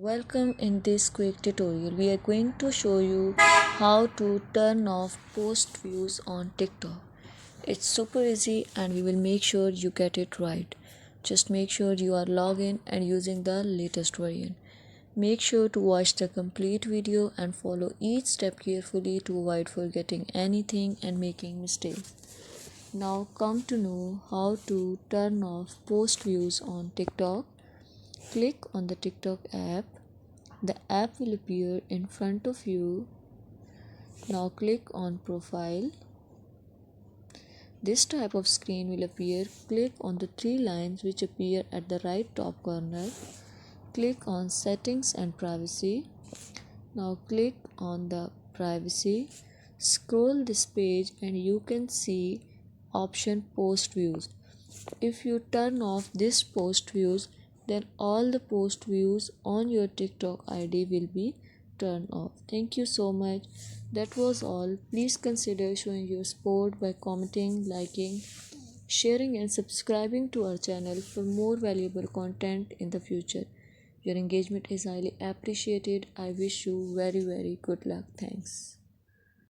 Welcome. In this quick tutorial we are going to show you how to turn off post views on TikTok. It's super easy and we will make sure you get it right. Just make sure you are logged in and using the latest version. Make sure to watch the complete video and follow each step carefully to avoid forgetting anything and making mistakes. Now come to know how to turn off post views on TikTok. Click on the TikTok app. The app will appear in front of you. Now click on Profile. This type of screen will appear. Click on the three lines which appear at the right top corner. Click on Settings and Privacy. Now click on the Privacy. Scroll this page and you can see option Post Views. If you turn off this post views, then all the post views on your TikTok ID will be turned off. Thank you so much. That was all. Please consider showing your support by commenting, liking, sharing, and subscribing to our channel for more valuable content in the future. Your engagement is highly appreciated. I wish you very good luck. Thanks.